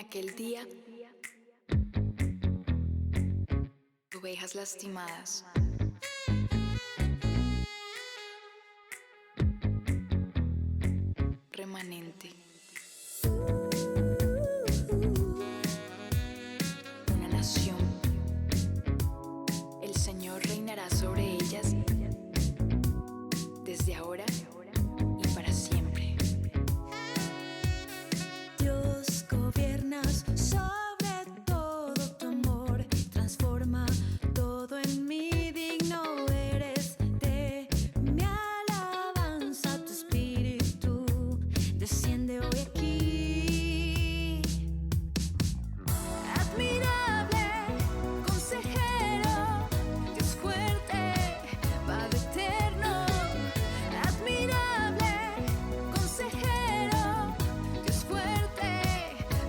aquel día, ovejas lastimadas. Remanente. Una nación. El Señor reinará sobre ellas desde ahora y para siempre. Dios, gobiernas sobre todo, tu amor transforma todo en mí. Digno eres de mi alabanza, tu espíritu desciende hoy aquí. Admirable, consejero, Dios fuerte, Padre eterno. Admirable, consejero, Dios fuerte,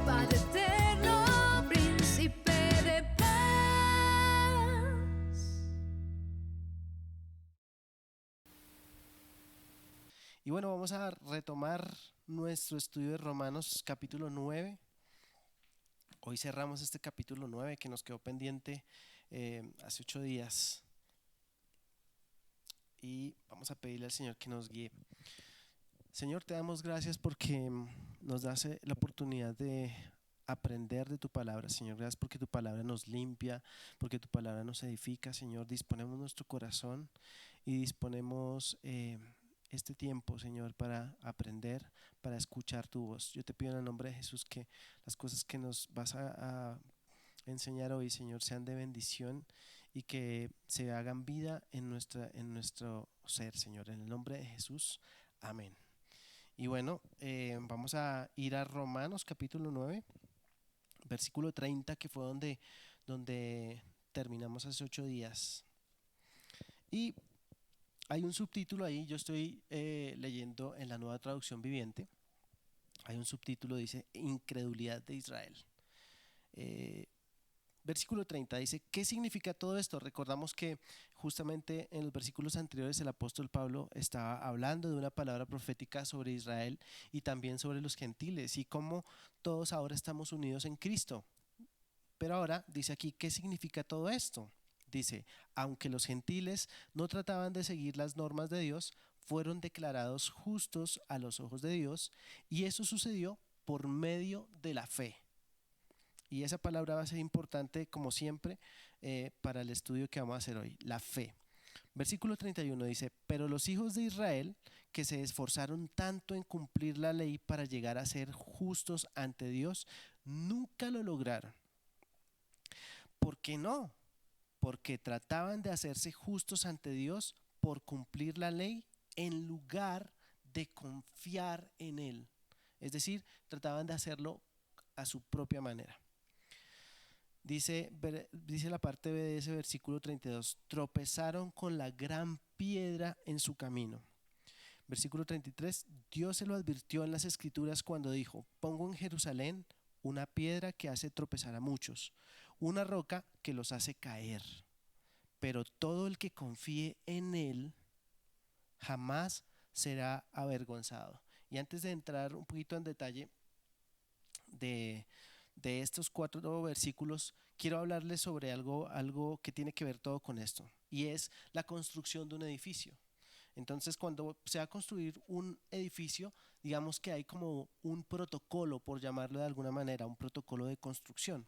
Padre eterno, príncipe de paz. Y bueno, vamos a retomar nuestro estudio de Romanos capítulo 9. Hoy cerramos este capítulo 9 que nos quedó pendiente hace 8 días. Y vamos a pedirle al Señor que nos guíe. Señor, te damos gracias porque nos das la oportunidad de aprender de tu palabra, Señor. Gracias porque tu palabra nos limpia, porque tu palabra nos edifica, Señor. Disponemos nuestro corazón y disponemos este tiempo, Señor, para aprender, para escuchar tu voz. Yo te pido en el nombre de Jesús que las cosas que nos vas a enseñar hoy, Señor, sean de bendición y que se hagan vida en nuestro ser, Señor. En el nombre de Jesús, amén. Y bueno, vamos a ir a Romanos capítulo 9, versículo 30, que fue donde terminamos hace 8 días. Y hay un subtítulo ahí, yo estoy leyendo en la Nueva Traducción Viviente. Hay un subtítulo, dice Incredulidad de Israel. Versículo 30 dice, ¿qué significa todo esto? Recordamos que justamente en los versículos anteriores el apóstol Pablo estaba hablando de una palabra profética sobre Israel y también sobre los gentiles y cómo todos ahora estamos unidos en Cristo. Pero ahora dice aquí, ¿qué significa todo esto? Dice, aunque los gentiles no trataban de seguir las normas de Dios, fueron declarados justos a los ojos de Dios, y eso sucedió por medio de la fe. Y esa palabra va a ser importante, como siempre, para el estudio que vamos a hacer hoy, la fe. Versículo 31 dice, pero los hijos de Israel, que se esforzaron tanto en cumplir la ley para llegar a ser justos ante Dios, nunca lo lograron. ¿Por qué no? Porque trataban de hacerse justos ante Dios por cumplir la ley en lugar de confiar en Él. Es decir, trataban de hacerlo a su propia manera. Dice la parte B de ese versículo 32, tropezaron con la gran piedra en su camino. Versículo 33, Dios se lo advirtió en las escrituras cuando dijo, pongo en Jerusalén una piedra que hace tropezar a muchos, una roca que los hace caer, pero todo el que confíe en Él jamás será avergonzado. Y antes de entrar un poquito en detalle de estos 4 versículos, quiero hablarles sobre algo que tiene que ver todo con esto, y es la construcción de un edificio. Entonces, cuando se va a construir un edificio, digamos que hay como un protocolo, por llamarlo de alguna manera, un protocolo de construcción.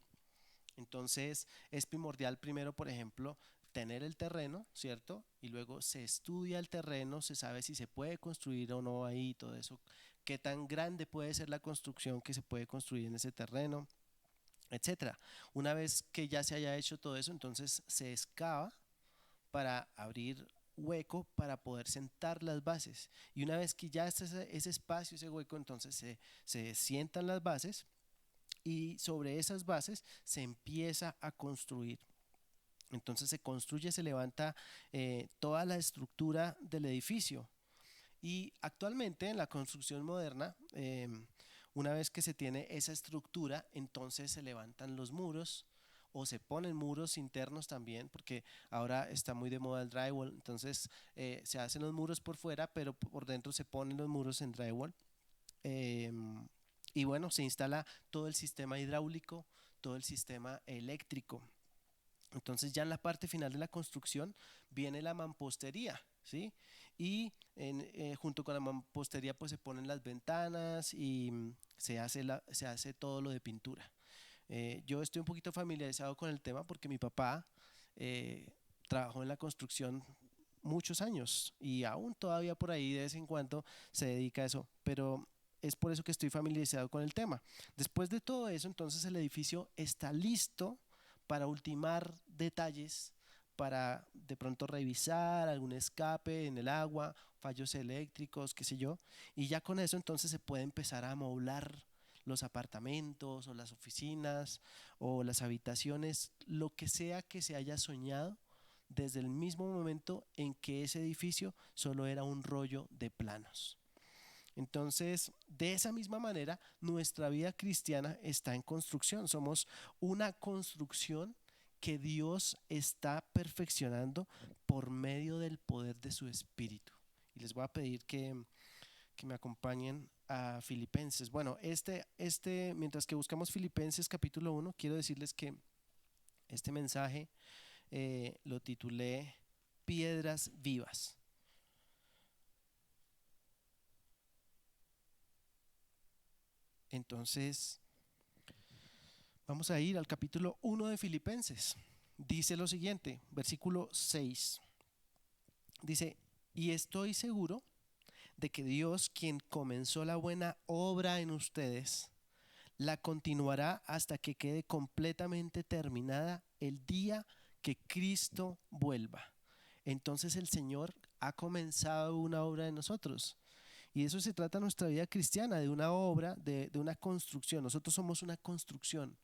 Entonces, es primordial primero, por ejemplo, tener el terreno, ¿cierto? Y luego se estudia el terreno, se sabe si se puede construir o no ahí, todo eso, qué tan grande puede ser la construcción que se puede construir en ese terreno, etcétera. Una vez que ya se haya hecho todo eso, entonces se excava para abrir hueco para poder sentar las bases, y una vez que ya está ese espacio, ese hueco, entonces se sientan las bases y sobre esas bases se empieza a construir. Entonces se construye, se levanta toda la estructura del edificio. Y actualmente en la construcción moderna, una vez que se tiene esa estructura, entonces se levantan los muros o se ponen muros internos también, porque ahora está muy de moda el drywall. Entonces se hacen los muros por fuera, pero por dentro se ponen los muros en drywall. Y bueno, se instala todo el sistema hidráulico, todo el sistema eléctrico. Entonces ya en la parte final de la construcción viene la mampostería, ¿sí? Y junto con la mampostería pues se ponen las ventanas y se hace todo lo de pintura. Yo estoy un poquito familiarizado con el tema porque mi papá eh, trabajó en la construcción muchos años y aún todavía por ahí de vez en cuando se dedica a eso, pero es por eso que estoy familiarizado con el tema. Después de todo eso, entonces el edificio está listo para ultimar detalles, para de pronto revisar algún escape en el agua, fallos eléctricos, qué sé yo, y ya con eso entonces se puede empezar a amoblar los apartamentos o las oficinas o las habitaciones, lo que sea que se haya soñado desde el mismo momento en que ese edificio solo era un rollo de planos. Entonces, de esa misma manera, nuestra vida cristiana está en construcción. Somos una construcción que Dios está perfeccionando por medio del poder de su Espíritu. Y les voy a pedir que me acompañen a Filipenses. Bueno, mientras que buscamos Filipenses capítulo 1, quiero decirles que este mensaje lo titulé Piedras Vivas. Entonces, vamos a ir al capítulo 1 de Filipenses. Dice lo siguiente, versículo 6. Dice, y estoy seguro de que Dios, quien comenzó la buena obra en ustedes, la continuará hasta que quede completamente terminada el día que Cristo vuelva. Entonces el Señor ha comenzado una obra en nosotros. Y de eso se trata nuestra vida cristiana, de una obra, de una construcción. Nosotros somos una construcción.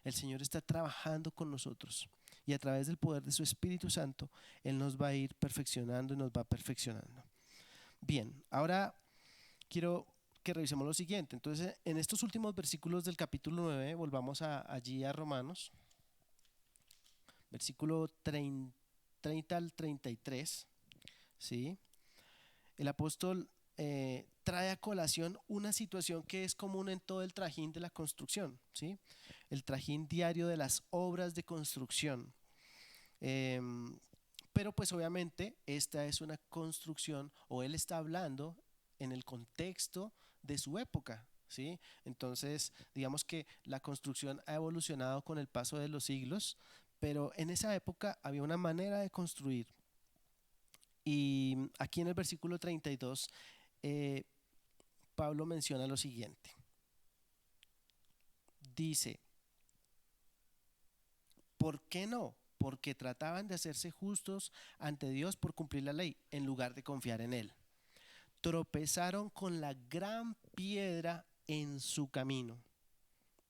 El Señor está trabajando con nosotros. Y a través del poder de su Espíritu Santo, Él nos va a ir perfeccionando y nos va perfeccionando. Bien, ahora quiero que revisemos lo siguiente. Entonces, en estos últimos versículos del capítulo 9, volvamos allí a Romanos, versículo 30 al 33, ¿sí? El apóstol trae a colación una situación que es común en todo el trajín de la construcción, ¿sí? El trajín diario de las obras de construcción. Eh, pero pues obviamente esta es una construcción, o él está hablando en el contexto de su época, ¿sí? Entonces digamos que la construcción ha evolucionado con el paso de los siglos, pero en esa época había una manera de construir. Y aquí en el versículo 32 eh, Pablo menciona lo siguiente. Dice, ¿por qué no? Porque trataban de hacerse justos ante Dios por cumplir la ley, en lugar de confiar en Él. Tropezaron con la gran piedra en su camino.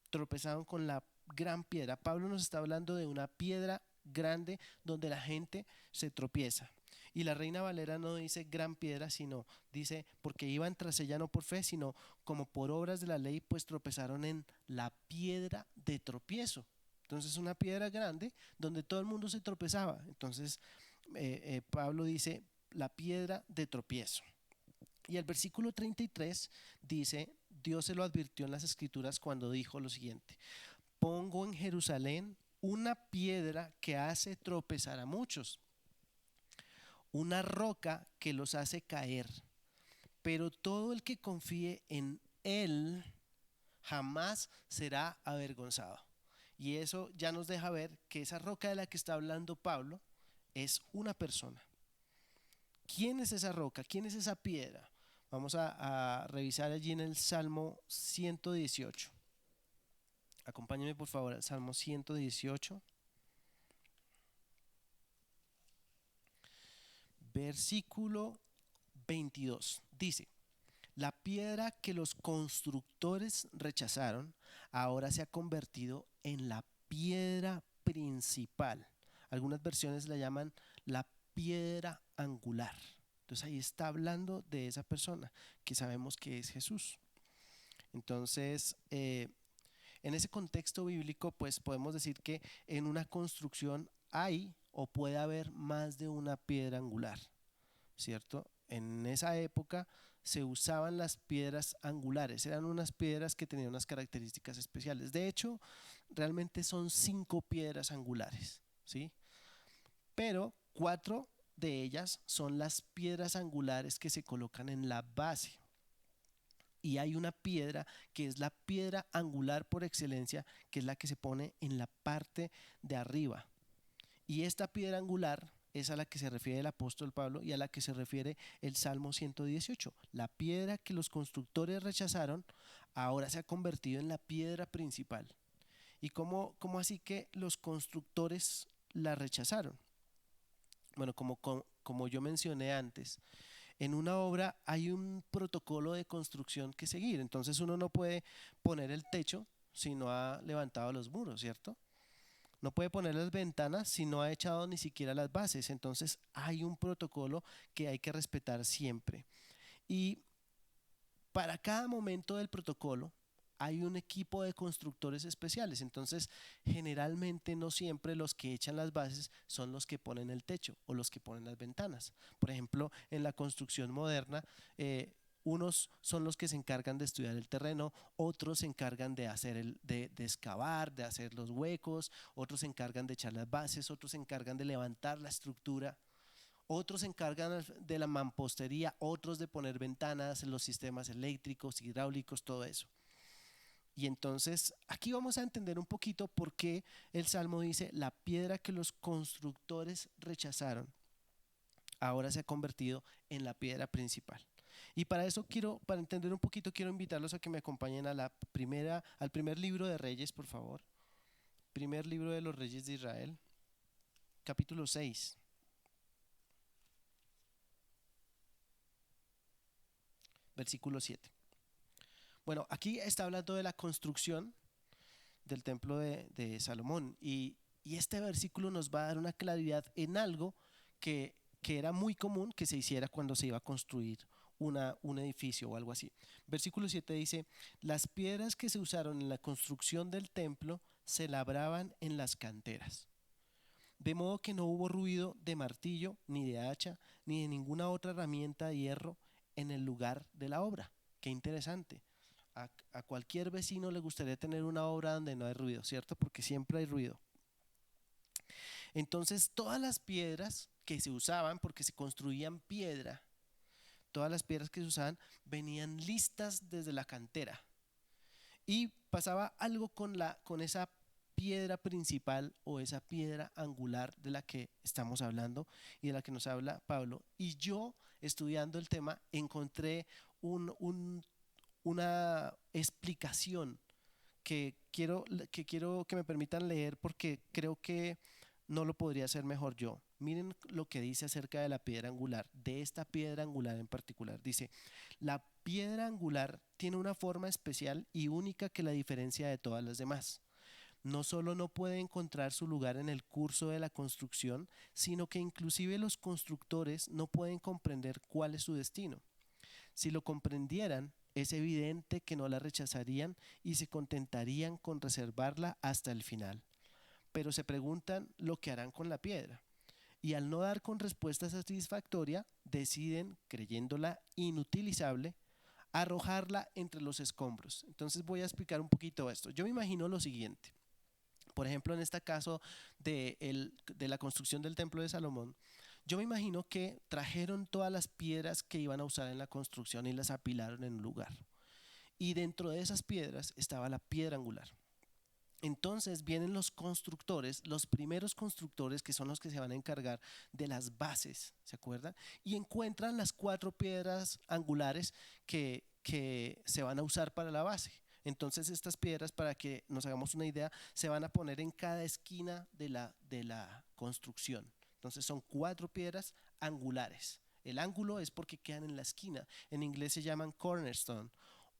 Tropezaron con la gran piedra. Pablo nos está hablando de una piedra grande donde la gente se tropieza. Y la Reina Valera no dice gran piedra, sino dice porque iban tras ella no por fe, sino como por obras de la ley, pues tropezaron en la piedra de tropiezo. Entonces una piedra grande donde todo el mundo se tropezaba. Entonces Pablo dice la piedra de tropiezo. Y el versículo 33 dice, Dios se lo advirtió en las escrituras cuando dijo lo siguiente, pongo en Jerusalén una piedra que hace tropezar a muchos, una roca que los hace caer, pero todo el que confíe en Él jamás será avergonzado. Y eso ya nos deja ver que esa roca de la que está hablando Pablo es una persona. ¿Quién es esa roca? ¿Quién es esa piedra? Vamos a revisar allí en el Salmo 118. Acompáñenme por favor al Salmo 118. Versículo 22. Dice, la piedra que los constructores rechazaron ahora se ha convertido en la piedra principal. Algunas versiones la llaman la piedra angular. Entonces ahí está hablando de esa persona que sabemos que es Jesús. Entonces, en ese contexto bíblico, pues podemos decir que en una construcción hay o puede haber más de una piedra angular, ¿cierto? en esa época se usaban las piedras angulares, eran unas piedras que tenían unas características especiales. De hecho, realmente son 5 piedras angulares, ¿sí? Pero 4 de ellas son las piedras angulares que se colocan en la base. Y hay una piedra que es la piedra angular por excelencia, que es la que se pone en la parte de arriba. Y esta piedra angular es a la que se refiere el apóstol Pablo y a la que se refiere el Salmo 118. La piedra que los constructores rechazaron ahora se ha convertido en la piedra principal. ¿Y cómo así que los constructores la rechazaron? Bueno, como yo mencioné antes, en una obra hay un protocolo de construcción que seguir. Entonces uno no puede poner el techo si no ha levantado los muros, ¿cierto? No puede poner las ventanas si no ha echado ni siquiera las bases. Entonces hay un protocolo que hay que respetar siempre. Y para cada momento del protocolo hay un equipo de constructores especiales. Entonces, generalmente no siempre los que echan las bases son los que ponen el techo o los que ponen las ventanas. Por ejemplo, en la construcción moderna, unos son los que se encargan de estudiar el terreno, otros se encargan de de excavar, de hacer los huecos, otros se encargan de echar las bases, otros se encargan de levantar la estructura. Otros se encargan de la mampostería, otros de poner ventanas, los sistemas eléctricos, hidráulicos, todo eso. Y entonces aquí vamos a entender un poquito por qué el Salmo dice: la piedra que los constructores rechazaron ahora se ha convertido en la piedra principal. Y para eso para entender un poquito, quiero invitarlos a que me acompañen a al primer libro de Reyes, por favor. Primer libro de los Reyes de Israel, capítulo 6. Versículo 7. Bueno, aquí está hablando de la construcción del templo de Salomón y este versículo nos va a dar una claridad en algo que era muy común que se hiciera cuando se iba a construir un edificio o algo así. Versículo 7 dice: las piedras que se usaron en la construcción del templo se labraban en las canteras, de modo que no hubo ruido de martillo, ni de hacha, ni de ninguna otra herramienta de hierro en el lugar de la obra. Qué interesante. A cualquier vecino le gustaría tener una obra donde no hay ruido, ¿cierto? Porque siempre hay ruido. Entonces, todas las piedras que se usaban, porque se construían piedra, todas las piedras que se usaban venían listas desde la cantera. Y pasaba algo con esa piedra principal o esa piedra angular de la que estamos hablando y de la que nos habla Pablo. Y yo, estudiando el tema, encontré una explicación que quiero que me permitan leer porque creo que no lo podría hacer mejor yo. Miren lo que dice acerca de la piedra angular, de esta piedra angular en particular. Dice: la piedra angular tiene una forma especial y única que la diferencia de todas las demás. No solo no puede encontrar su lugar en el curso de la construcción, sino que inclusive los constructores no pueden comprender cuál es su destino. Si lo comprendieran, es evidente que no la rechazarían y se contentarían con reservarla hasta el final. Pero se preguntan lo que harán con la piedra. Y al no dar con respuesta satisfactoria, deciden, creyéndola inutilizable, arrojarla entre los escombros. Entonces voy a explicar un poquito esto. Yo me imagino lo siguiente. Por ejemplo, en este caso de la construcción del templo de Salomón, yo me imagino que trajeron todas las piedras que iban a usar en la construcción y las apilaron en un lugar. Y dentro de esas piedras estaba la piedra angular. Entonces vienen los constructores, los primeros constructores, que son los que se van a encargar de las bases, ¿se acuerdan? Y encuentran las 4 piedras angulares que se van a usar para la base. Entonces estas piedras, para que nos hagamos una idea, se van a poner en cada esquina de la construcción. Entonces son 4 piedras angulares. El ángulo es porque quedan en la esquina. En inglés se llaman cornerstone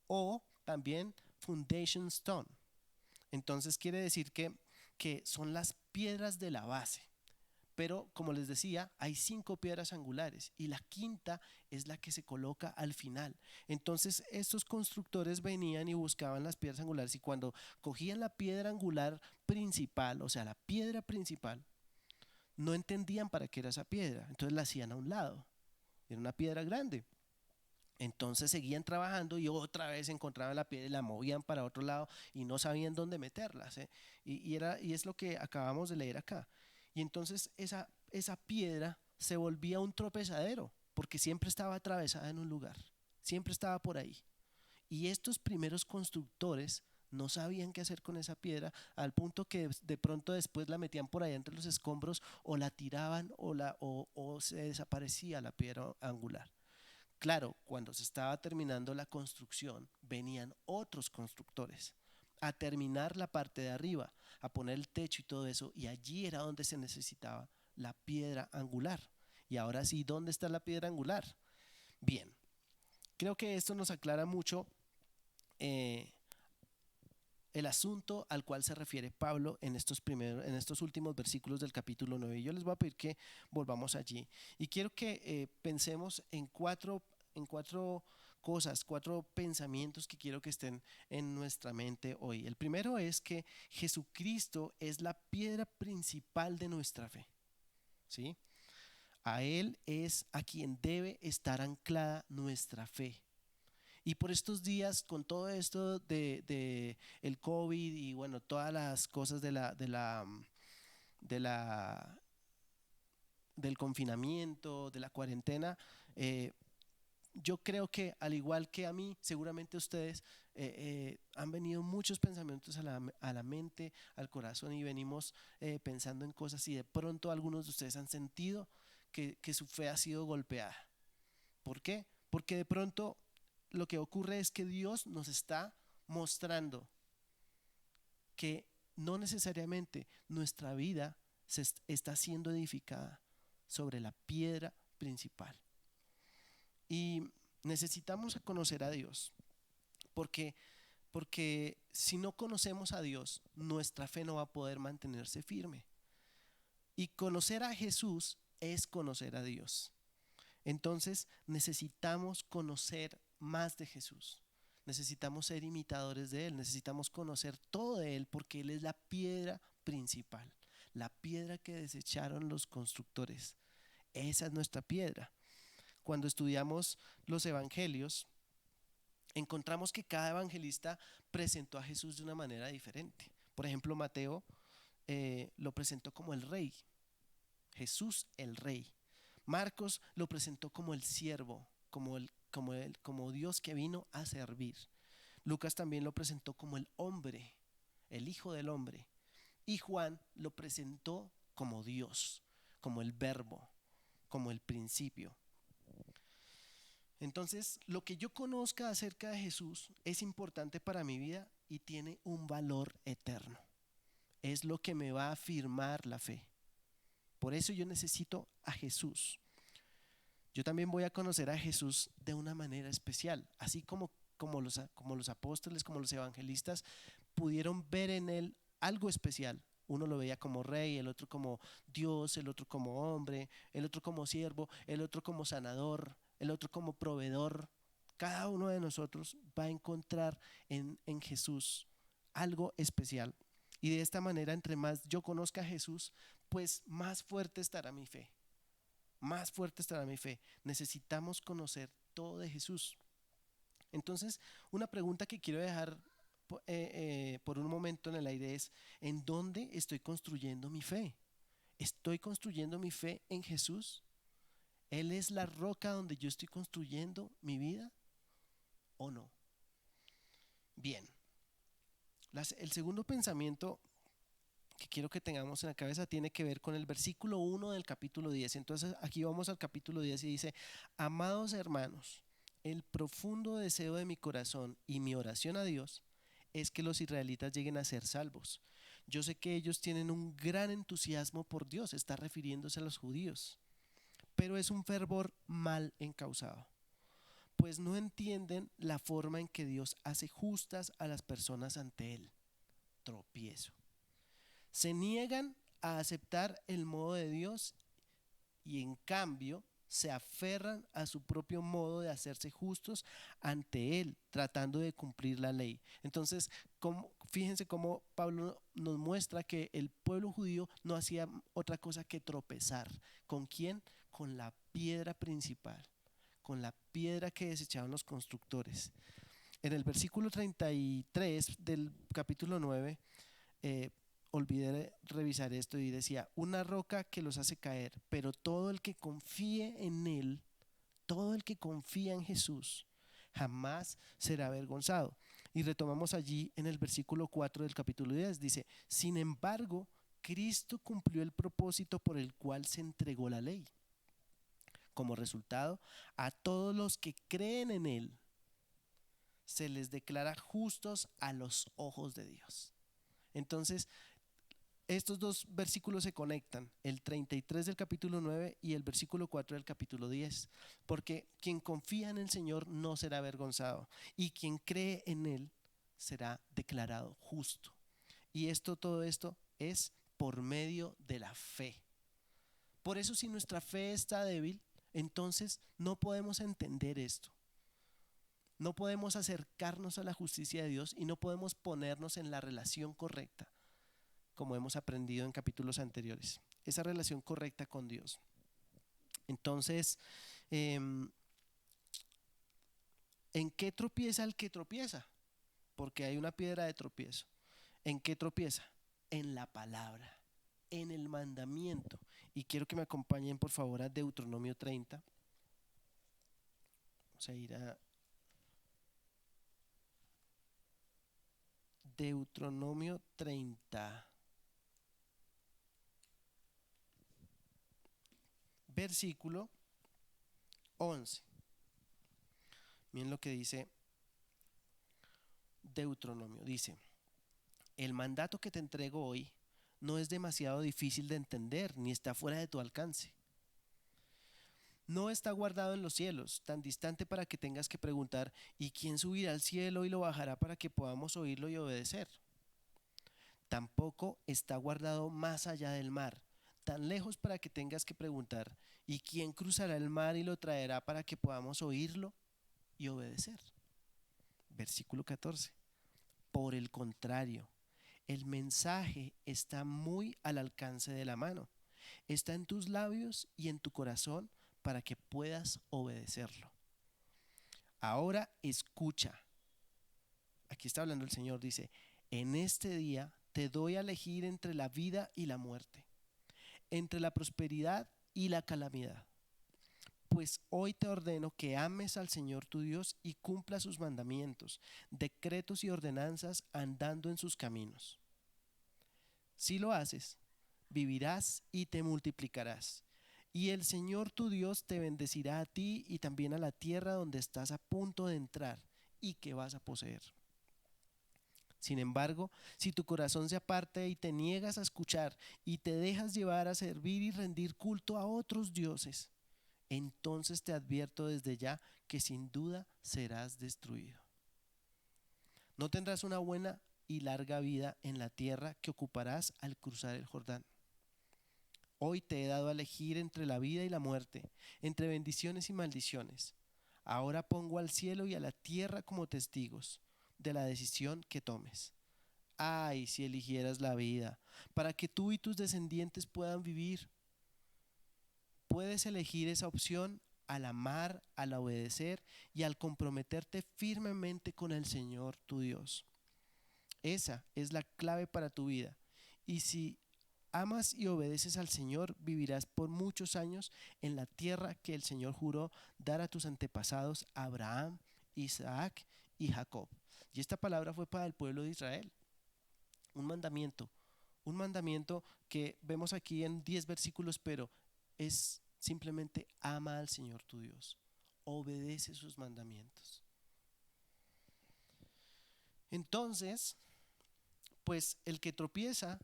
o también foundation stone. Entonces quiere decir que son las piedras de la base. Pero como les decía, hay 5 piedras angulares y la quinta es la que se coloca al final. Entonces estos constructores venían y buscaban las piedras angulares, y cuando cogían la piedra angular principal, o sea la piedra principal, no entendían para qué era esa piedra, entonces la hacían a un lado. era una piedra grande. Entonces seguían trabajando y otra vez encontraban la piedra y la movían para otro lado y no sabían dónde meterla, ¿sí? Y es lo que acabamos de leer acá. Y entonces esa piedra se volvía un tropezadero porque siempre estaba atravesada en un lugar, siempre estaba por ahí. Y estos primeros constructores no sabían qué hacer con esa piedra, al punto que de pronto después la metían por ahí entre los escombros o la tiraban o se desaparecía la piedra angular. Claro, cuando se estaba terminando la construcción, venían otros constructores a terminar la parte de arriba, a poner el techo y todo eso, y allí era donde se necesitaba la piedra angular. Y ahora sí, ¿dónde está la piedra angular? Bien, creo que esto nos aclara mucho eh, el asunto al cual se refiere Pablo en en estos últimos versículos del capítulo 9. Yo les voy a pedir que volvamos allí y quiero que pensemos en cuatro cosas, cuatro pensamientos que quiero que estén en nuestra mente hoy. El primero es que Jesucristo es la piedra principal de nuestra fe, ¿sí? A Él es a quien debe estar anclada nuestra fe. Y por estos días, con todo esto de el COVID y bueno, todas las cosas de la, del confinamiento, de la cuarentena, yo creo que al igual que a mí, seguramente a ustedes han venido muchos pensamientos a la mente, al corazón y venimos pensando en cosas y de pronto algunos de ustedes han sentido que su fe ha sido golpeada. ¿Por qué? Porque de pronto lo que ocurre es que Dios nos está mostrando que no necesariamente nuestra vida está siendo edificada sobre la piedra principal. Y necesitamos conocer a Dios, porque si no conocemos a Dios, nuestra fe no va a poder mantenerse firme. Y conocer a Jesús es conocer a Dios. Entonces necesitamos conocer más de Jesús. Necesitamos ser imitadores de Él, necesitamos conocer todo de Él porque Él es la piedra principal, la piedra que desecharon los constructores. Esa es nuestra piedra. Cuando estudiamos los evangelios, encontramos que cada evangelista presentó a Jesús de una manera diferente. Por ejemplo, Mateo lo presentó como el rey, Jesús el rey. Marcos lo presentó como el siervo, como Dios que vino a servir. Lucas también lo presentó como el hombre, el hijo del hombre. Y Juan lo presentó como Dios, como el verbo, como el principio. Entonces, lo que yo conozca acerca de Jesús es importante para mi vida y tiene un valor eterno. Es lo que me va a afirmar la fe. Por eso yo necesito a Jesús. Yo también voy a conocer a Jesús de una manera especial, así como los apóstoles, como los evangelistas pudieron ver en él algo especial. Uno lo veía como rey, el otro como Dios, el otro como hombre, el otro como siervo, el otro como sanador, el otro como proveedor. Cada uno de nosotros va a encontrar en Jesús algo especial. Y de esta manera, entre más yo conozca a Jesús, pues más fuerte estará mi fe. Más fuerte estará mi fe. Necesitamos conocer todo de Jesús. Entonces, una pregunta que quiero dejar por un momento en el aire es: ¿en dónde estoy construyendo mi fe? ¿Estoy construyendo mi fe en Jesús? ¿Él es la roca donde yo estoy construyendo mi vida o no? Bien, el segundo pensamiento que quiero que tengamos en la cabeza tiene que ver con el versículo 1 del capítulo 10. Entonces aquí vamos al capítulo 10 y dice: amados hermanos, el profundo deseo de mi corazón y mi oración a Dios es que los israelitas lleguen a ser salvos. Yo sé que ellos tienen un gran entusiasmo por Dios, está refiriéndose a los judíos, pero es un fervor mal encausado, pues no entienden la forma en que Dios hace justas a las personas ante Él. Tropiezo. Se niegan a aceptar el modo de Dios y en cambio se aferran a su propio modo de hacerse justos ante Él, tratando de cumplir la ley. Entonces, fíjense cómo Pablo nos muestra que el pueblo judío no hacía otra cosa que tropezar. ¿Con quién? Con la piedra principal. con la piedra que desechaban los constructores. En el versículo 33 del capítulo 9, olvidé revisar esto y decía, una roca que los hace caer, pero todo el que confíe en Él, todo el que confía en Jesús, jamás será avergonzado. Y retomamos allí en el versículo 4 del capítulo 10, dice, sin embargo, Cristo cumplió el propósito por el cual se entregó la ley. Como resultado, a todos los que creen en Él, se les declara justos a los ojos de Dios. Entonces, estos dos versículos se conectan, el 33 del capítulo 9 y el versículo 4 del capítulo 10, porque quien confía en el Señor no será avergonzado y quien cree en Él será declarado justo. Y todo esto es por medio de la fe. Por eso, si nuestra fe está débil, entonces no podemos entender esto. No podemos acercarnos a la justicia de Dios y no podemos ponernos en la relación correcta, como hemos aprendido en capítulos anteriores, esa relación correcta con Dios. Entonces, ¿en qué tropieza el que tropieza? Porque hay una piedra de tropiezo. ¿En qué tropieza? En la palabra, en el mandamiento. Y quiero que me acompañen por favor a Deuteronomio 30. Vamos a ir a Deuteronomio 30. Versículo 11. Miren lo que dice Deuteronomio. Dice, el mandato que te entrego hoy no es demasiado difícil de entender ni está fuera de tu alcance. No está guardado en los cielos, tan distante para que tengas que preguntar, ¿y quién subirá al cielo y lo bajará para que podamos oírlo y obedecer? Tampoco está guardado más allá del mar, tan lejos para que tengas que preguntar, ¿y quién cruzará el mar y lo traerá para que podamos oírlo y obedecer? Versículo 14. Por el contrario, el mensaje está muy al alcance de la mano, está en tus labios y en tu corazón para que puedas obedecerlo. Ahora escucha. Aquí está hablando el Señor, dice, en este día te doy a elegir entre la vida y la muerte, entre la prosperidad y la calamidad. Pues hoy te ordeno que ames al Señor tu Dios y cumpla sus mandamientos, decretos y ordenanzas andando en sus caminos. Si lo haces, vivirás y te multiplicarás. Y el Señor tu Dios te bendecirá a ti y también a la tierra donde estás a punto de entrar y que vas a poseer. Sin embargo, si tu corazón se aparta y te niegas a escuchar y te dejas llevar a servir y rendir culto a otros dioses, entonces te advierto desde ya que sin duda serás destruido. No tendrás una buena y larga vida en la tierra que ocuparás al cruzar el Jordán. Hoy te he dado a elegir entre la vida y la muerte, entre bendiciones y maldiciones. Ahora pongo al cielo y a la tierra como testigos de la decisión que tomes. Ay, si eligieras la vida, para que tú y tus descendientes puedan vivir. Puedes elegir esa opción al amar, al obedecer y al comprometerte firmemente con el Señor tu Dios. Esa es la clave para tu vida. Y si amas y obedeces al Señor, vivirás por muchos años en la tierra que el Señor juró dar a tus antepasados Abraham, Isaac y Jacob. Y esta palabra fue para el pueblo de Israel. Un mandamiento que vemos aquí en 10 versículos, pero es simplemente ama al Señor tu Dios, obedece sus mandamientos. Entonces, pues el que tropieza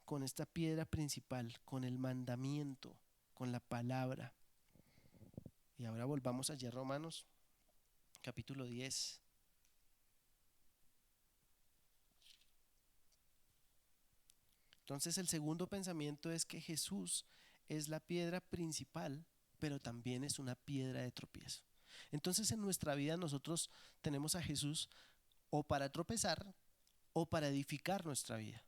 con esta piedra principal, con el mandamiento, con la palabra. Y ahora volvamos allá a Romanos, capítulo 10. Entonces el segundo pensamiento es que Jesús es la piedra principal, pero también es una piedra de tropiezo. Entonces en nuestra vida nosotros tenemos a Jesús o para tropezar o para edificar nuestra vida.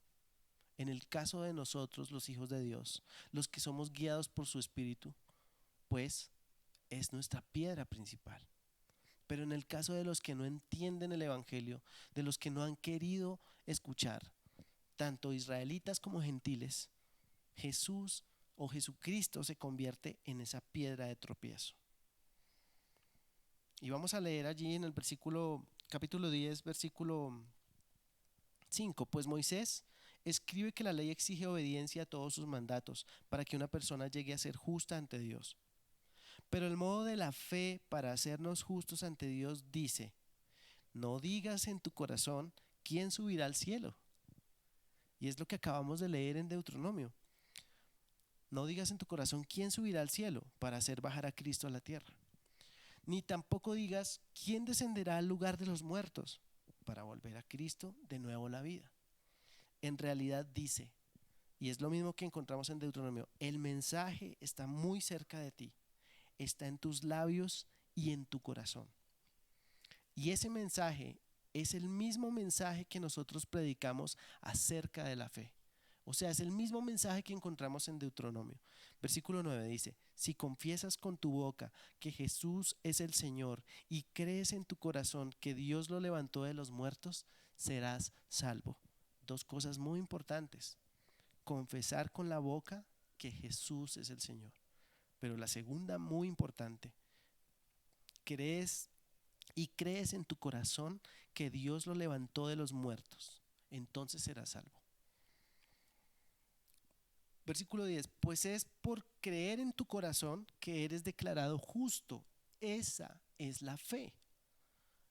En el caso de nosotros, los hijos de Dios, los que somos guiados por su Espíritu, pues es nuestra piedra principal. Pero en el caso de los que no entienden el Evangelio, de los que no han querido escuchar, tanto israelitas como gentiles, Jesús o Jesucristo se convierte en esa piedra de tropiezo. Y vamos a leer allí en el capítulo 10, versículo 5. Pues Moisés escribe que la ley exige obediencia a todos sus mandatos para que una persona llegue a ser justa ante Dios. Pero el modo de la fe para hacernos justos ante Dios dice: no digas en tu corazón quién subirá al cielo. Y es lo que acabamos de leer en Deuteronomio. No digas en tu corazón quién subirá al cielo para hacer bajar a Cristo a la tierra. Ni tampoco digas quién descenderá al lugar de los muertos para volver a Cristo de nuevo a la vida. En realidad dice, y es lo mismo que encontramos en Deuteronomio, el mensaje está muy cerca de ti, está en tus labios y en tu corazón. Y ese mensaje es el mismo mensaje que nosotros predicamos acerca de la fe. O sea, es el mismo mensaje que encontramos en Deuteronomio. Versículo 9 dice: si confiesas con tu boca que Jesús es el Señor y crees en tu corazón que Dios lo levantó de los muertos, serás salvo. Dos cosas muy importantes: confesar con la boca que Jesús es el Señor. Pero la segunda, muy importante: crees en tu corazón que Dios lo levantó de los muertos, entonces serás salvo. Versículo 10: pues es por creer en tu corazón que eres declarado justo. Esa es la fe.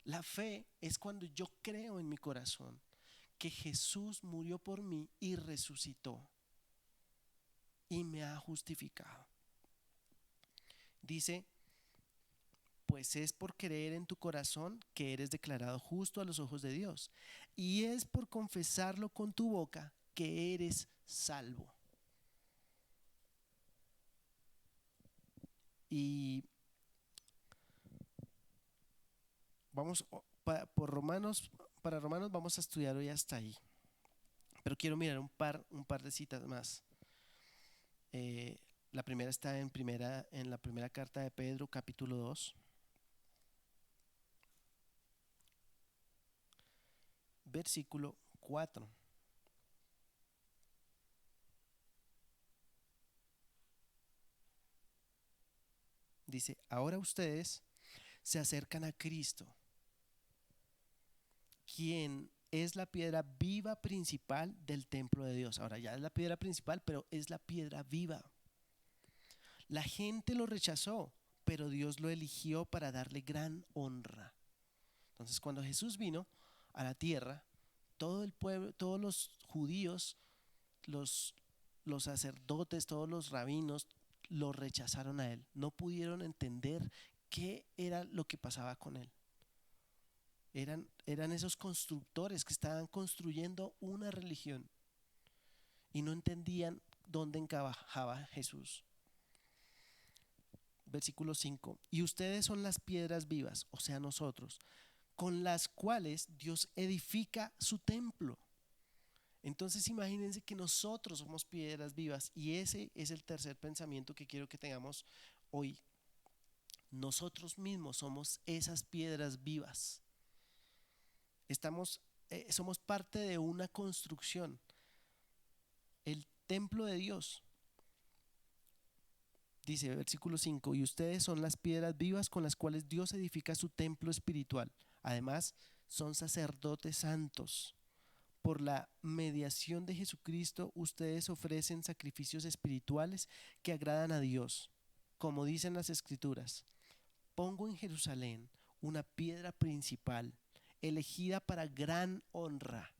La fe es cuando yo creo en mi corazón que Jesús murió por mí y resucitó y me ha justificado. Dice: pues es por creer en tu corazón que eres declarado justo a los ojos de Dios, y es por confesarlo con tu boca que eres salvo. Y vamos para Romanos vamos a estudiar hoy hasta ahí, pero quiero mirar un par de citas más. La primera está en la primera carta de Pedro, capítulo 2, versículo 4. Dice: ahora ustedes se acercan a Cristo, quien es la piedra viva principal del templo de Dios. Ahora ya es la piedra principal, pero es la piedra viva. La gente lo rechazó, pero Dios lo eligió para darle gran honra. Entonces, cuando Jesús vino a la tierra, todo el pueblo, todos los judíos, los sacerdotes, todos los rabinos lo rechazaron a él. No pudieron entender qué era lo que pasaba con él. Eran esos constructores que estaban construyendo una religión y no entendían dónde encajaba Jesús. Versículo 5: y ustedes son las piedras vivas, o sea nosotros, con las cuales Dios edifica su templo. Entonces imagínense que nosotros somos piedras vivas, y ese es el tercer pensamiento que quiero que tengamos hoy. Nosotros mismos somos esas piedras vivas. Somos parte de una construcción, el templo de Dios. Dice versículo 5: y ustedes son las piedras vivas con las cuales Dios edifica su templo espiritual. Además, son sacerdotes santos. Por la mediación de Jesucristo, ustedes ofrecen sacrificios espirituales que agradan a Dios. Como dicen las Escrituras: pongo en Jerusalén una piedra principal, elegida para gran honra,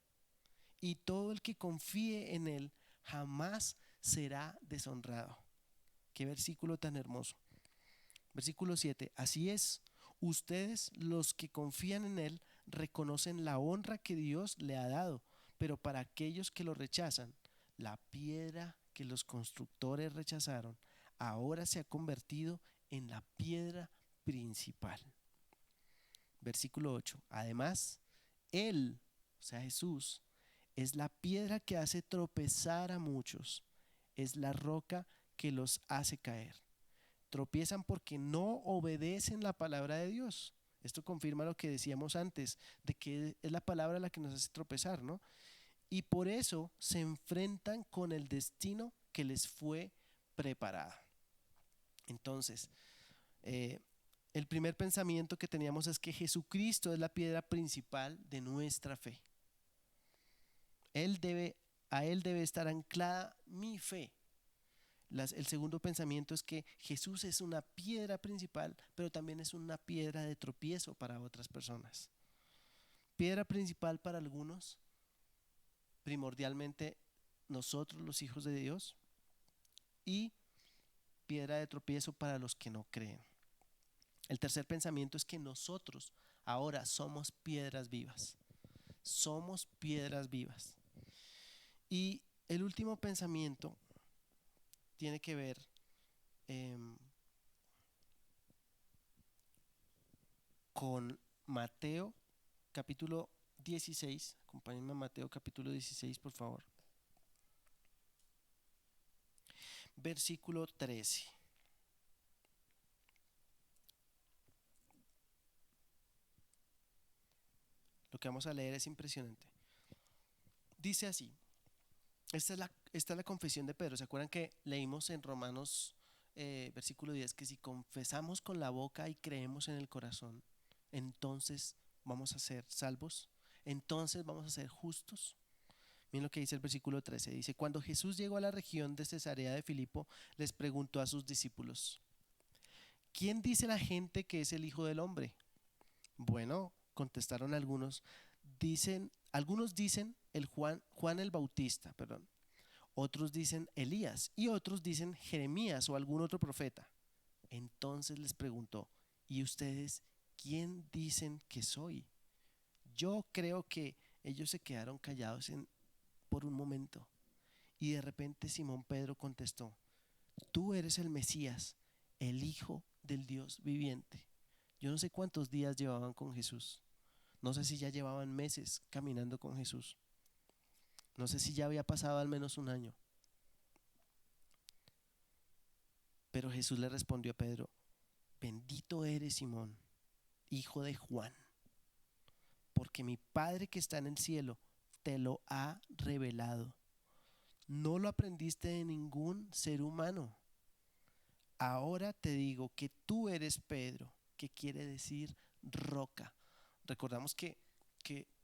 y todo el que confíe en él jamás será deshonrado. Qué versículo tan hermoso. Versículo 7: así es, ustedes, los que confían en él, reconocen la honra que Dios le ha dado, pero para aquellos que lo rechazan, la piedra que los constructores rechazaron ahora se ha convertido en la piedra principal. Versículo 8: además, él, o sea Jesús, es la piedra que hace tropezar a muchos, es la roca que los hace caer. tropiezan porque no obedecen la palabra de Dios. Esto confirma lo que decíamos antes, de que es la palabra la que nos hace tropezar, ¿no? Y por eso se enfrentan con el destino que les fue preparado. Entonces, el primer pensamiento que teníamos es que Jesucristo es la piedra principal de nuestra fe. A Él debe estar anclada mi fe. El segundo pensamiento es que Jesús es una piedra principal, pero también es una piedra de tropiezo para otras personas. Piedra principal para algunos, primordialmente nosotros los hijos de Dios, y piedra de tropiezo para los que no creen. El tercer pensamiento es que nosotros ahora somos piedras vivas. Somos piedras vivas. Y el último pensamiento tiene que ver con Mateo capítulo 16. Acompáñenme a Mateo capítulo 16, por favor. Versículo 13. Lo que vamos a leer es impresionante. Dice así. Esta es la confesión de Pedro. ¿Se acuerdan que leímos en Romanos versículo 10 que si confesamos con la boca y creemos en el corazón, entonces vamos a ser salvos? Entonces vamos a ser justos. Miren lo que dice el versículo 13. Dice: cuando Jesús llegó a la región de Cesarea de Filipo, les preguntó a sus discípulos: ¿quién dice la gente que es el Hijo del Hombre? Bueno, contestaron algunos dicen Juan el Bautista, otros dicen Elías y otros dicen Jeremías o algún otro profeta. Entonces les preguntó: ¿y ustedes quién dicen que soy? Yo creo que ellos se quedaron callados por un momento, y de repente Simón Pedro contestó: tú eres el Mesías, el Hijo del Dios viviente. Yo no sé cuántos días llevaban con Jesús. No sé si ya llevaban meses caminando con Jesús. No sé si ya había pasado al menos un año. Pero Jesús le respondió a Pedro: bendito eres, Simón, hijo de Juan, porque mi Padre que está en el cielo te lo ha revelado. No lo aprendiste de ningún ser humano. Ahora te digo que tú eres Pedro, que quiere decir roca. Recordamos que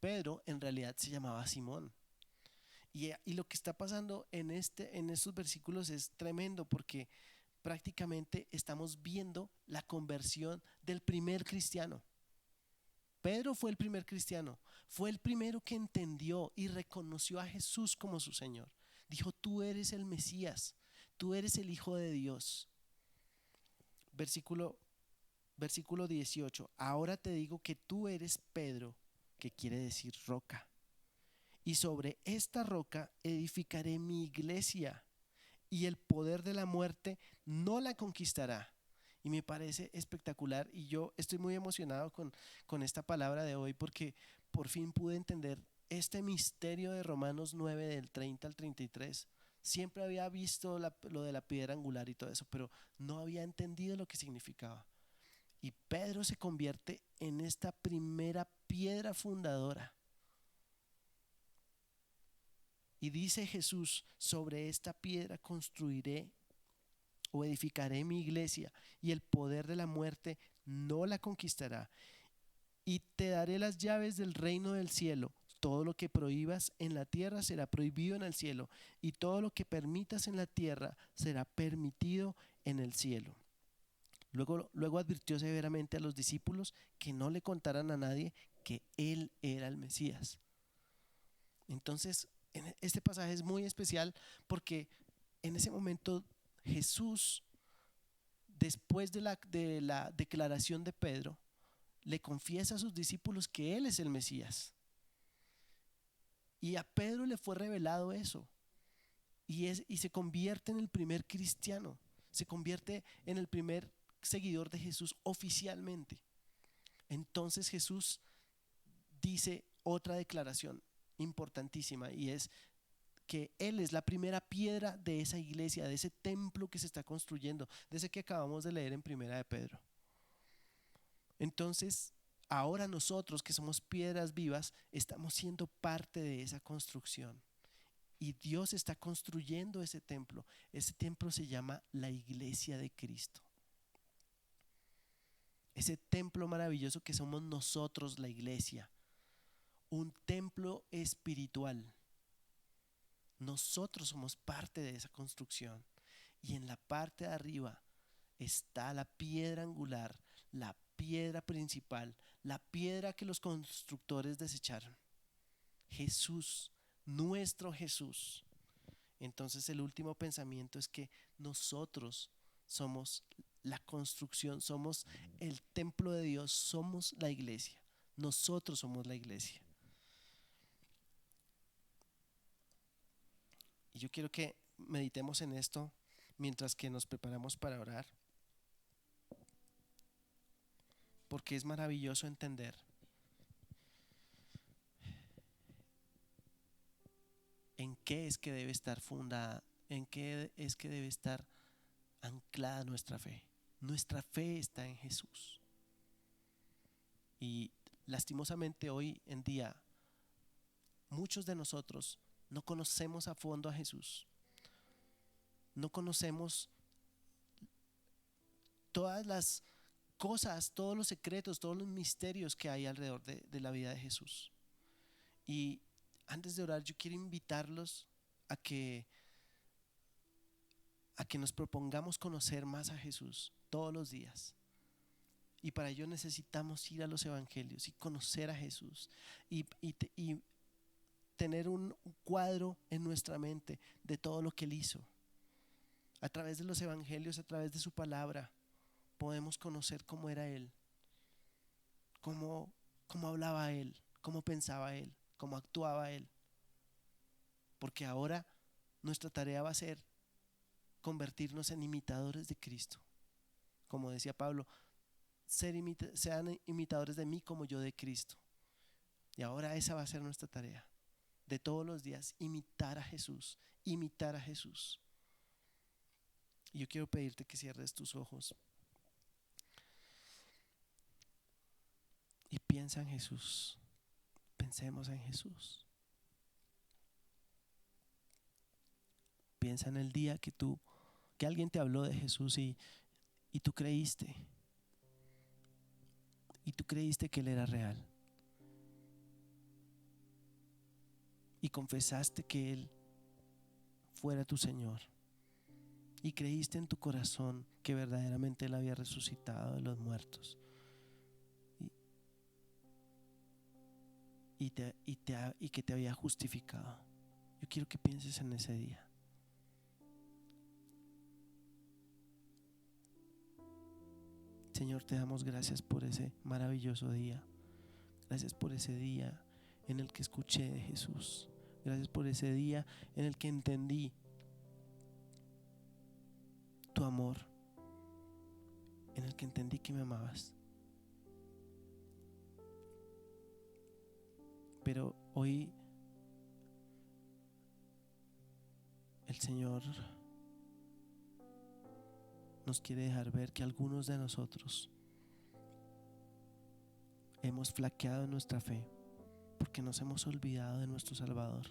Pedro en realidad se llamaba Simón. Y lo que está pasando en estos versículos es tremendo, porque prácticamente estamos viendo la conversión del primer cristiano. Pedro fue el primer cristiano, fue el primero que entendió y reconoció a Jesús como su Señor. Dijo: tú eres el Mesías, tú eres el Hijo de Dios. Versículo 18: ahora te digo que tú eres Pedro, que quiere decir roca, y sobre esta roca edificaré mi iglesia, y el poder de la muerte no la conquistará. Y me parece espectacular, y yo estoy muy emocionado con esta palabra de hoy, porque por fin pude entender este misterio de Romanos 9 del 30 al 33. Siempre había visto lo de la piedra angular y todo eso, pero no había entendido lo que significaba. Y Pedro se convierte en esta primera piedra fundadora. Y dice Jesús: sobre esta piedra construiré o edificaré mi iglesia, y el poder de la muerte no la conquistará. Y te daré las llaves del reino del cielo. Todo lo que prohíbas en la tierra será prohibido en el cielo, y todo lo que permitas en la tierra será permitido en el cielo. Luego advirtió severamente a los discípulos que no le contaran a nadie que él era el Mesías. Entonces, este pasaje es muy especial, porque en ese momento Jesús, después de la declaración de Pedro, le confiesa a sus discípulos que él es el Mesías. Y a Pedro le fue revelado eso, y se convierte en el primer cristiano, se convierte en el primer seguidor de Jesús oficialmente. Entonces Jesús dice otra declaración importantísima, y es que Él es la primera piedra de esa iglesia, de ese templo que se está construyendo, de ese que acabamos de leer en Primera de Pedro. Entonces, ahora nosotros que somos piedras vivas, estamos siendo parte de esa construcción. Y Dios está construyendo ese templo. Ese templo se llama la iglesia de Cristo. Ese templo maravilloso que somos nosotros, la iglesia. Un templo espiritual. Nosotros somos parte de esa construcción. Y en la parte de arriba está la piedra angular, la piedra principal, la piedra que los constructores desecharon. Jesús, nuestro Jesús. Entonces el último pensamiento es que nosotros somos la construcción, somos el templo de Dios, somos la iglesia. Nosotros somos la iglesia. Y yo quiero que meditemos en esto mientras que nos preparamos para orar, porque es maravilloso entender en qué es que debe estar fundada, en qué es que debe estar anclada nuestra fe. Nuestra fe está en Jesús. Y lastimosamente hoy en día muchos de nosotros no conocemos a fondo a Jesús. No conocemos todas las cosas, todos los secretos, todos los misterios que hay alrededor de la vida de Jesús. Y antes de orar, yo quiero invitarlos a que nos propongamos conocer más a Jesús todos los días. Y para ello necesitamos ir a los evangelios y conocer a Jesús y tener un cuadro en nuestra mente de todo lo que Él hizo. A través de los evangelios, a través de su palabra, podemos conocer cómo era Él, cómo hablaba Él, cómo pensaba Él, cómo actuaba Él. Porque ahora nuestra tarea va a ser convertirnos en imitadores de Cristo. Como decía Pablo, sean imitadores de mí como yo de Cristo. Y ahora esa va a ser nuestra tarea de todos los días, imitar a Jesús, imitar a Jesús. Y yo quiero pedirte que cierres tus ojos y piensa en Jesús. Pensemos en Jesús. Piensa en el día que alguien te habló de Jesús y tú creíste. Y tú creíste que Él era real. Y confesaste que Él fuera tu Señor. Y creíste en tu corazón que verdaderamente Él había resucitado de los muertos. Y que te había justificado. Yo quiero que pienses en ese día. Señor, te damos gracias por ese maravilloso día. Gracias por ese día en el que escuché de Jesús. Gracias por ese día en el que entendí tu amor, en el que entendí que me amabas. Pero hoy el Señor nos quiere dejar ver que algunos de nosotros hemos flaqueado en nuestra fe porque nos hemos olvidado de nuestro Salvador,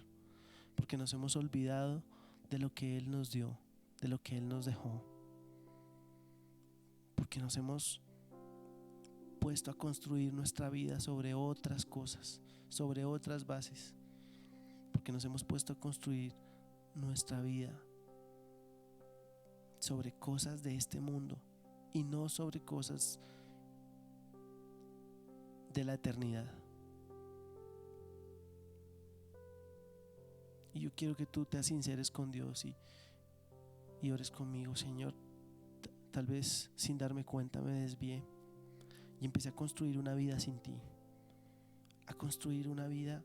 porque nos hemos olvidado de lo que Él nos dio, de lo que Él nos dejó, porque nos hemos puesto a construir nuestra vida sobre otras cosas, sobre otras bases, porque nos hemos puesto a construir nuestra vida sobre cosas de este mundo y no sobre cosas de la eternidad. Y yo quiero que tú te sinceres con Dios y ores conmigo. Señor, tal vez sin darme cuenta me desvié y empecé a construir una vida sin ti, a construir una vida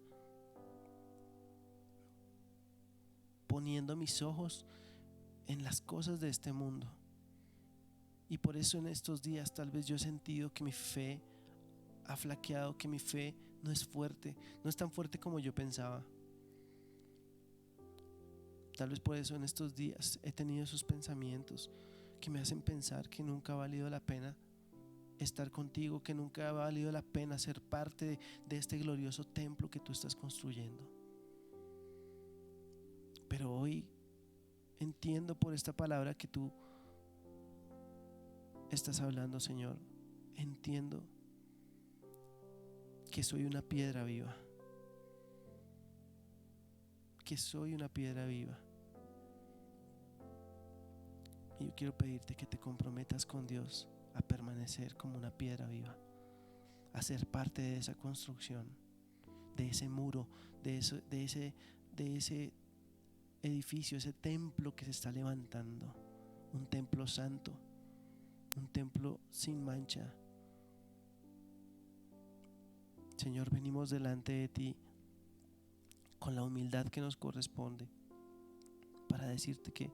poniendo mis ojos en las cosas de este mundo. Y por eso en estos días tal vez yo he sentido que mi fe ha flaqueado, que mi fe no es fuerte, no es tan fuerte como yo pensaba. Tal vez por eso en estos días he tenido esos pensamientos que me hacen pensar que nunca ha valido la pena estar contigo, que nunca ha valido la pena ser parte de este glorioso templo que tú estás construyendo. Pero hoy entiendo por esta palabra que tú estás hablando, Señor. Entiendo que soy una piedra viva, que soy una piedra viva. Y yo quiero pedirte que te comprometas con Dios a permanecer como una piedra viva, a ser parte de esa construcción, de ese muro, de ese edificio, ese templo que se está levantando, un templo santo, un templo sin mancha. Señor, venimos delante de ti con la humildad que nos corresponde para decirte que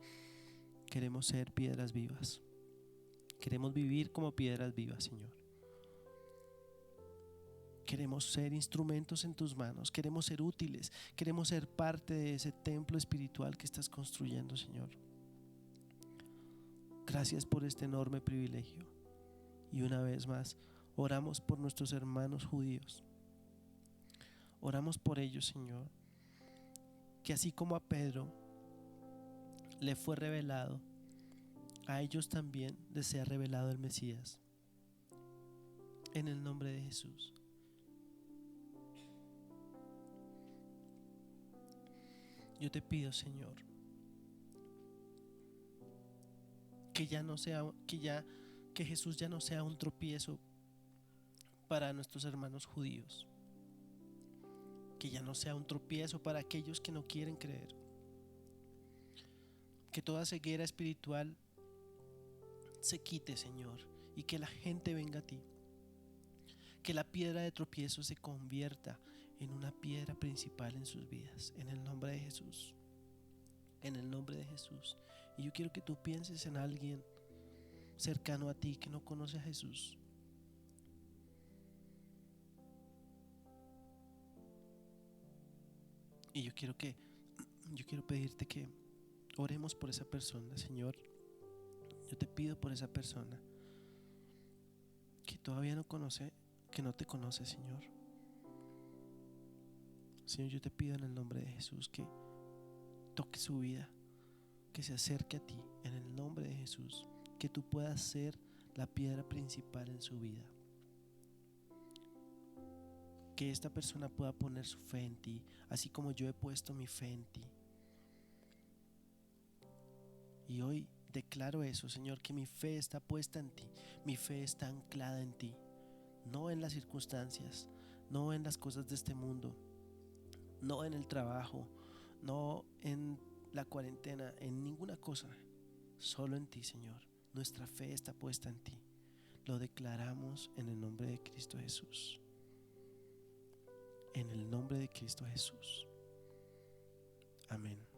queremos ser piedras vivas. Queremos vivir como piedras vivas, Señor. Queremos ser instrumentos en tus manos, queremos ser útiles, queremos ser parte de ese templo espiritual que estás construyendo, Señor. Gracias por este enorme privilegio. Y una vez más, oramos por nuestros hermanos judíos. Oramos por ellos, Señor, que así como a Pedro le fue revelado, a ellos también les sea revelado el Mesías. En el nombre de Jesús. Yo te pido, Señor, que Jesús ya no sea un tropiezo para nuestros hermanos judíos, que ya no sea un tropiezo para aquellos que no quieren creer, que toda ceguera espiritual se quite, Señor, y que la gente venga a ti, que la piedra de tropiezo se convierta en una piedra principal en sus vidas, en el nombre de Jesús, en el nombre de Jesús. Y yo quiero que tú pienses en alguien cercano a ti que no conoce a Jesús. Y yo quiero pedirte que oremos por esa persona, Señor. Yo te pido por esa persona que todavía no te conoce, Señor. Señor, yo te pido en el nombre de Jesús que toque su vida, que se acerque a ti en el nombre de Jesús, que tú puedas ser la piedra principal en su vida, que esta persona pueda poner su fe en ti, así como yo he puesto mi fe en ti. Y hoy declaro eso, Señor, que mi fe está puesta en ti, mi fe está anclada en ti, no en las circunstancias, no en las cosas de este mundo, no en el trabajo, no en la cuarentena, en ninguna cosa, solo en ti, Señor. Nuestra fe está puesta en ti. Lo declaramos en el nombre de Cristo Jesús. En el nombre de Cristo Jesús. Amén.